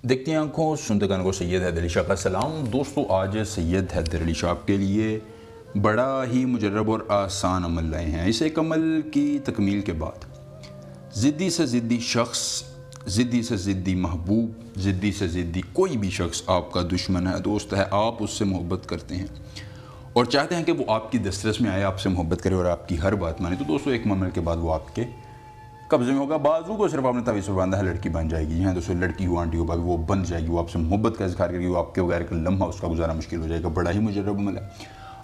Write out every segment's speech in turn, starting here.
देखते हैं आंखों, सुनते कानों को सैयद हैदर अली शाह का सलाम। दोस्तों, आज सैयद हैदर अली शाह के लिए बड़ा ही मुजर्रब और आसान अमल लाए हैं। इस एक अमल की तकमील के बाद ज़िद्दी से ज़िद्दी शख्स, ज़िद्दी से ज़िद्दी महबूब, ज़िद्दी से ज़िद्दी कोई भी शख्स आपका दुश्मन है, दोस्त है, आप उससे मोहब्बत करते हैं और चाहते हैं कि वो आपकी दस्तरस में आए, आपसे मोहब्बत करे और आपकी हर बात माने, तो दोस्तों एक अमल के बाद वो आपके कब्जे में होगा। बाजू को सिर्फ आपने तवीज़ पर बांधा है, लड़की बन जाएगी। यहाँ दोस्तों लड़की हो, आंटी हो, भाभी, वो बन जाएगी, वो आपसे मोहब्बत का इज़हार करेगी, वो आपके बगैर का लम्हा उसका गुजारा मुश्किल हो जाएगा। बड़ा ही मुजर्रब अमल है,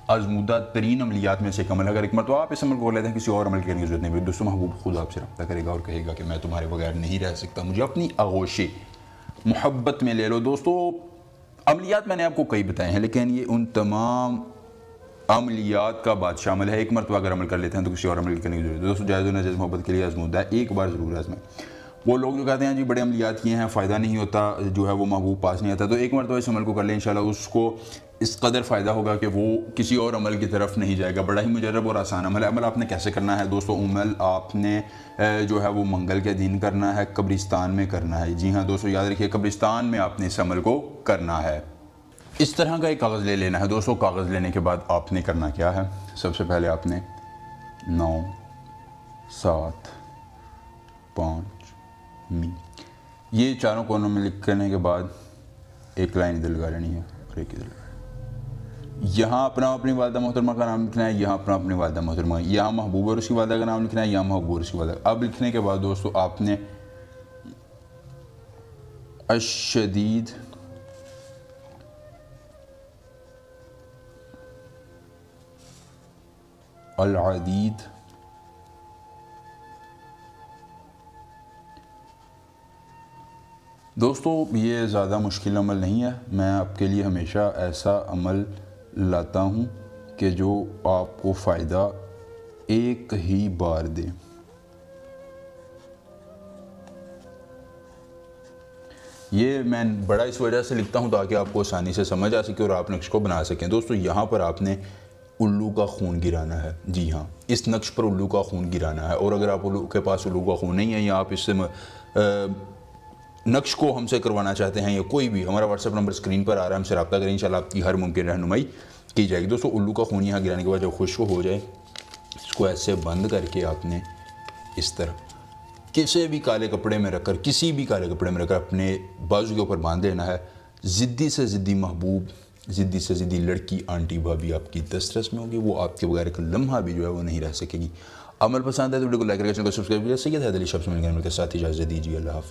आज़मूदा तरीन अमलियात में से एक अमल है। अगर एक मरतबा आप इस अमल को लेते हैं, किसी और अमल करने की जरूरत नहीं। दोस्तों महबूब खुद आपसे रब्ता करेगा और कहेगा कि मैं तुम्हारे बगैर नहीं रह सकता, मुझे अपनी आगोश मोहब्बत में ले लो। दोस्तों अमलियात मैंने आपको कई बताए हैं, लेकिन ये उन तमाम अमलियात का बादशाह अमल है। एक मरतबा अगर अमल कर लेते हैं तो किसी और अमल करने की जरूरत है। दोस्तों जायज़ नाजायज़ मोहब्बत के लिए आज़मूदा है, एक बार ज़रूर आज़माएं। वो लोग जो कहते हैं जी बड़े अमलियात किए हैं, फ़ायदा नहीं होता, जो है वो महबूब पास नहीं आता, तो एक मरतबा इस अमल को कर लें, इंशाल्लाह उसको इस कदर फ़ायदा होगा कि वो किसी और अमल की तरफ नहीं जाएगा। बड़ा ही मुजर्रब और आसान अमल है। अमल आपने कैसे करना है दोस्तों? अमल आपने जो है वो मंगल के दिन करना है, कब्रिस्तान में करना है। जी हाँ दोस्तों, याद रखिए कब्रिस्तान में आपने इस अमल को करना है। इस तरह का एक कागज़ ले लेना है। दोस्तों कागज़ लेने के बाद आपने करना क्या है? सबसे पहले आपने 9 7 5 मी ये चारों कोनों में लिखने के बाद एक लाइन इधर लगा लेनी है और एक इधर लगा। यहाँ अपना अपनी वालिदा मोहतरमा का नाम लिखना है, यहाँ अपना अपनी वालिदा मोहतरमा, यहाँ महबूब और उसकी वालिदा का नाम लिखना है, यहाँ महबूब और उसकी वालिदा। अब लिखने के बाद दोस्तों आपने अशदीद अल-अदीद दोस्तों ये ज़्यादा मुश्किल अमल नहीं है। मैं आपके लिए हमेशा ऐसा अमल लाता हूँ कि जो आपको फ़ायदा एक ही बार दे। ये मैं बड़ा इस वजह से लिखता हूँ ताकि आपको आसानी से समझ आ सके और आप नक्श को बना सकें। दोस्तों यहाँ पर आपने उल्लू का खून गिराना है। जी हाँ, इस नक्श पर उल्लू का खून गिराना है। और अगर आप के पास उल्लू का खून नहीं है या आप इससे नक्श को हमसे करवाना चाहते हैं या कोई भी, हमारा व्हाट्सएप नंबर स्क्रीन पर आ रहा है, हमसे रब्ता करें, इंशाल्लाह आपकी हर मुमकिन रहनुमाई की जाएगी। दोस्तों उल्लू का खून यहाँ गिराने के बाद जब खुश्क हो जाए, इसको ऐसे बंद करके आपने इस तरह किसी भी काले कपड़े में रखकर, किसी भी काले कपड़े में रखकर अपने बाजू के ऊपर बांध लेना है। ज़िद्दी से ज़िद्दी महबूब, ज़िद्दी से ज़िद्दी लड़की, आंटी, भाभी आपकी दस्तरस में होगी, वो आपके बगैर का लम्हा भी जो है वो नहीं रह सकेगी। अमल पसंद है तो वीडियो को लाइक करें, चैनल को सब्सक्राइब करें। सैयद हैदर अली शाह से मिलकर साथ ही इजाज़त दीजिए। अल्लाह हाफ़िज़।